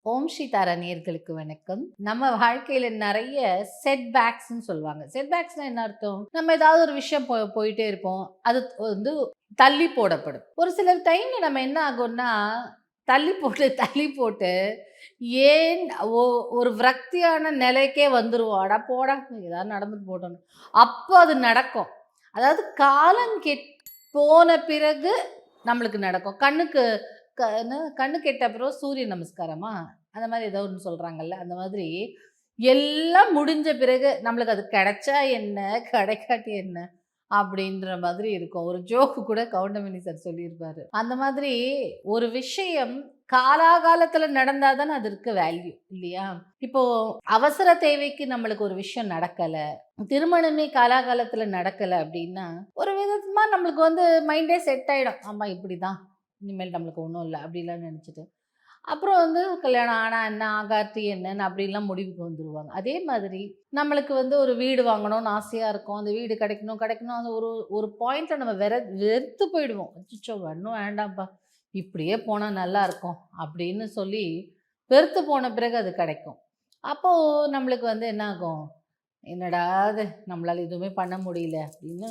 ஓம் ஸ்ரீ தாரா நேயர்களுக்கு வணக்கம். நம்ம வாழ்க்கையில நிறைய செட்பேக்ஸ்ன்னு சொல்லுவாங்க. செட்பேக்ஸ்னா என்ன அர்த்தம்? நம்ம ஏதாவது ஒரு விஷயம் போயிட்டே இருப்போம். அது வந்து தள்ளி போடப்படும். ஒரு சில டைம்ல நம்ம என்ன ஆகும்னா, தள்ளி போட்டு, தள்ளி போட்டு ஏன் ஒ ஒரு விரக்தியான நிலைக்கே வந்துருவோம். அட போடா! ஏதாவது நடந்துட்டு போட்டோம்னு. அப்போ அது நடக்கும். அதாவது காலம் போன பிறகு நம்மளுக்கு நடக்கும். கண்ணு கெட்ட அப்புறம் சூரிய நமஸ்காரமா? அந்த மாரி ஏதோ ஒண்ணு சொல்றாங்கல்ல. அந்த மாதிரி எல்லாம் முடிஞ்ச பிறகு நம்மளுக்கு அது கிடைச்சா என்ன? கிடைக்காட்டி என்ன? அப்படின்ற மாதிரி இருக்கும். ஒரு ஜோக் கூட கவுண்டமணி சார் சொல்லியிருப்பாரு. அந்த மாதிரி ஒரு விஷயம் காலாகாலத்துல நடந்தா தானே அதற்கு வேல்யூ இல்லையா? இப்போ அவசர தேவைக்கு நம்மளுக்கு ஒரு விஷயம் நடக்கல. திருமணமே காலாகாலத்துல நடக்கல அப்படின்னா, ஒரு விதமா நம்மளுக்கு மைண்டே செட் ஆயிடும். ஆமா இப்படிதான். இனிமேல் நம்மளுக்கு ஒண்ணும் இல்ல அப்படிலாம் நெனச்சுட்டு. அப்புறம் கல்யாணம் ஆனா என்ன, ஆகாட்டி என்னன்னு அப்படிலாம் முடிவுக்கு வந்துருவாங்க. அதே மாதிரி நம்மளுக்கு ஒரு வீடு வாங்கணும்னு ஆசையா இருக்கும். அந்த வீடு கிடைக்கணும், கிடைக்கணும். அது ஒரு ஒரு பாயிண்ட்ல நம்ம வெறுத்து போயிடுவோம். அச்சச்சோ! ஒண்ணும் வேண்டாம்ப்பா. இப்படியே போனா நல்லாருக்கும் அப்படின்னு சொல்லி வெறுத்து போன பிறகு அது கிடைக்கும். அப்போ நம்மளுக்கு என்ன ஆகும்? என்னடா இது நம்மளால எதுவுமே பண்ண முடியல அப்படின்னு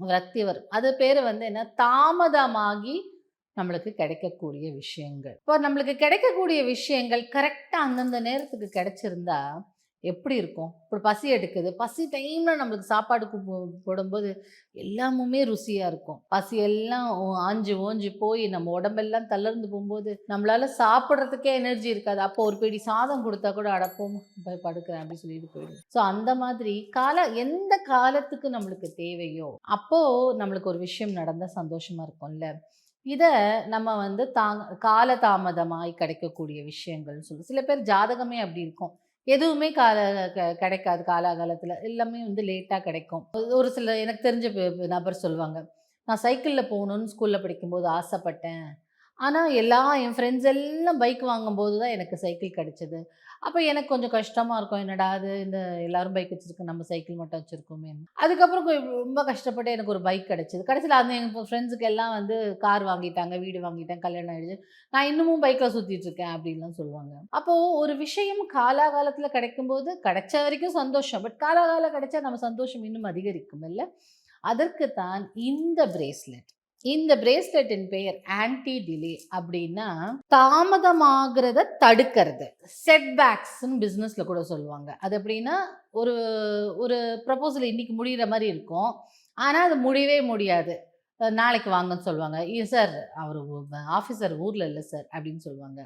விரக்தி வரும். அது பேரு என்ன தாமதமாகி நம்மளுக்கு கிடைக்கக்கூடிய விஷயங்கள். இப்போ நம்மளுக்கு கிடைக்கக்கூடிய விஷயங்கள் கரெக்டா அந்தந்த நேரத்துக்கு கிடைச்சிருந்தா எப்படி இருக்கும்? இப்போ பசி எடுக்குது. பசி டைம்ல நம்மளுக்கு சாப்பாடு போடும்போது எல்லாமுமே ருசியா இருக்கும். பசி எல்லாம் ஆஞ்சு ஓஞ்சு போய் நம்ம உடம்பெல்லாம் தளர்ந்து போம்போது, நம்மளால சாப்பிடுறதுக்கே எனர்ஜி இருக்காது. அப்போ ஒரு பிடி சாதம் குடுத்தா கூட அட போம்மா போய் படுக்கிறேன் அப்படின்னு சொல்லிட்டு போயிடுவோம். ஸோ அந்த மாதிரி எந்த காலத்துக்கு நம்மளுக்கு தேவையோ, அப்போ நம்மளுக்கு ஒரு விஷயம் நடந்தா சந்தோஷமா இருக்கும்ல. இத நம்ம காலதாமதமாய் கிடைக்கக்கூடிய விஷயங்கள்னு சொல்லி சில பேர் ஜாதகமே அப்படி இருக்கும். எதுவுமே கிடைக்காது காலாகாலத்துல. எல்லாமே லேட்டா கிடைக்கும். ஒரு சில எனக்கு தெரிஞ்ச நபர் சொல்லுவாங்க. நான் சைக்கிள்ல போகணும்னு ஸ்கூல்ல படிக்கும்போது ஆசைப்பட்டேன். ஆனா, என் ஃப்ரெண்ட்ஸ் எல்லாம் பைக் வாங்கும்போது தான் எனக்கு சைக்கிள் கிடைச்சது. அப்ப எனக்கு கொஞ்சம் கஷ்டமா இருக்கும். என்னடா இது இந்த எல்லாரும் பைக் வச்சிருக்கோம். நம்ம சைக்கிள் மட்டும் வச்சிருக்கோமேன்னு. அதுக்கப்புறம் ரொம்ப கஷ்டப்பட்டு எனக்கு ஒரு பைக் கிடைச்சது. கடைசியில எங்க ஃப்ரெண்ட்ஸுக்கு எல்லாம் கார் வாங்கிட்டாங்க, வீடு வாங்கிட்டாங்க, கல்யாணம் ஆயிடுச்சு. நான் இன்னமும் பைக்ல சுத்திட்டு இருக்கேன் அப்படின்லாம் சொல்லுவாங்க. அப்போ ஒரு விஷயம் காலாகாலத்துல கிடைக்கும்போது கிடைச்ச வரைக்கும் சந்தோஷம். பட் காலாகாலம் கிடைச்சா நம்ம சந்தோஷம் இன்னும் அதிகரிக்கும் இல்ல? அதற்கு தான் இந்த பிரேஸ்லெட். இந்த பிரேஸ்லெட்டின் பெயர் ஆன்டி டிலே அப்படின்னா தாமதமாகிறத தடுக்கிறது. செட்பேக்ஸ்ன்னு பிசினஸ்ல கூட சொல்லுவாங்க. அது எப்படின்னா ஒரு ஒரு ப்ரப்போசல் இன்னைக்கு முடியிற மாதிரி இருக்கும். ஆனா அது முடியவே முடியாது. நாளைக்கு வாங்கன்னு சொல்லுவாங்க. சார் அவரு ஆஃபீஸர் ஊர்ல இல்ல சார் அப்படின்னு சொல்லுவாங்க.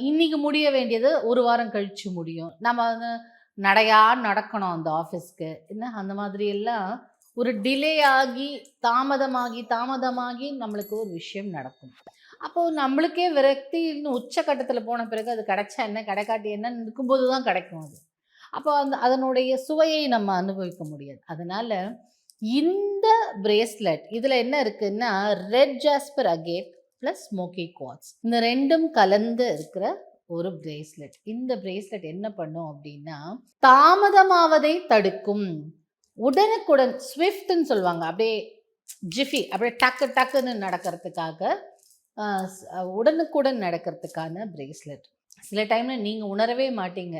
இன்னைக்கு முடிய வேண்டியது ஒரு வாரம் கழிச்சு முடியும். நம்ம நடையா நடக்கணும் அந்த ஆஃபீஸ்க்கு. என்ன அந்த மாதிரி எல்லாம் ஒரு டிலே ஆகி, தாமதமாகி, தாமதமாகி நம்மளுக்கு ஒரு விஷயம் நடக்கும். அப்போ நம்மளுக்கே விரக்தின்னு உச்சகட்டத்தில போன பிறகு அது கிடைச்சா என்ன, கிடைக்காட்டி என்னன்னு இருக்கும்போது தான் கிடைக்கும் அது. அப்போ அதனுடைய சுவையை நம்ம அனுபவிக்க முடியாது. அதனால இந்த பிரேஸ்லெட் இதில என்ன இருக்குன்னா, red jasper agate plus smoky quartz. இந்த 2ம் கலந்து இருக்கிற ஒரு பிரேஸ்லெட். இந்த பிரேஸ்லெட் என்ன பண்ணும் அப்படின்னா, தாமதமாவதை தடுக்கும். உடனுக்குடன் ஸ்விஃப்ட்ன்னு சொல்லுவாங்க. அப்படியே அப்படியே டக்கு டக்குன்னு நடக்கிறதுக்காக உடனுக்குடன் நடக்கிறதுக்கான பிரேஸ்லெட். சில டைம்ல நீங்க உணரவே மாட்டீங்க.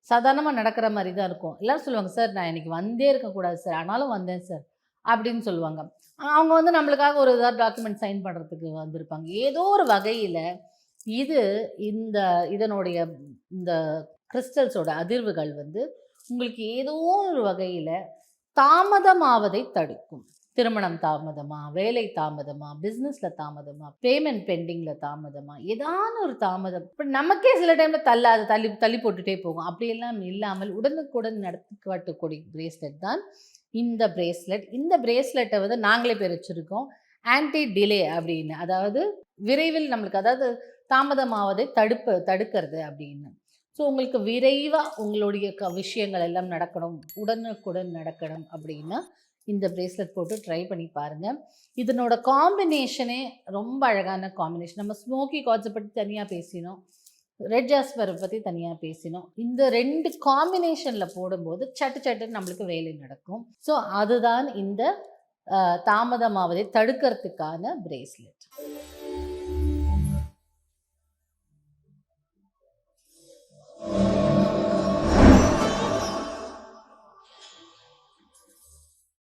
சாதாரணமா நடக்கிற மாரி தான் இருக்கும். எல்லாரும் சொல்லுவாங்க, "சார் நான் இன்னைக்கு வந்தே இருக்கக்கூடாது சார். ஆனாலும் வந்தேன் சார்." அப்படின்னு சொல்லுவாங்க. அவங்க நம்மளுக்காக ஒரு ஏதாவது டாக்குமெண்ட் சைன் பண்றதுக்கு வந்திருப்பாங்க. ஏதோ ஒரு வகையில இது இந்த இதனுடைய இந்த கிறிஸ்டல்ஸோட அதிர்வுகள் உங்களுக்கு ஏதோ ஒரு வகையில தாமதமாவதை தடுக்கும். திருமணம் தாமதமா, வேலை தாமதமா, பிசினஸ்ல தாமதமா, பேமெண்ட் பெண்டிங்ல தாமதமா, ஏதான ஒரு தாமதம். இப்ப நமக்கே சில டைம்ல தள்ளாது தள்ளி தள்ளி போட்டுட்டே போகும். அப்படியெல்லாம் இல்லாமல் உடனுக்குடன் நடத்தக்கூடிய பிரேஸ்லெட் தான் இந்த பிரேஸ்லெட். இந்த பிரேஸ்லெட்டை நாங்களே பேர் வச்சிருக்கோம். ஆன்டி டிலே அப்படின்னு. அதாவது விரைவில் நம்மளுக்கு அதாவது தாமதமாவதை தடுக்கிறது அப்படின்னு. ஸோ உங்களுக்கு விரைவா உங்களுடைய விஷயங்கள் எல்லாம் நடக்கணும், உடனுக்குடன் நடக்கணும் அப்படின்னா, இந்த பிரேஸ்லெட் போட்டு ட்ரை பண்ணி பாருங்க. இதனோட காம்பினேஷனே ரொம்ப அழகான காம்பினேஷன். நம்ம ஸ்மோக்கி கார்ட்ஸை பத்தி தனியா பேசினோம். ரெட் ஜாஸ்பரை பத்தி தனியா பேசினோம். இந்த 2 காம்பினேஷன்ல போடும்போது சட்டு சட்டுன்னு நம்மளுக்கு வேலை நடக்கும். ஸோ அதுதான் இந்த தாமதமாவதை தடுக்கிறதுக்கான பிரேஸ்லெட்.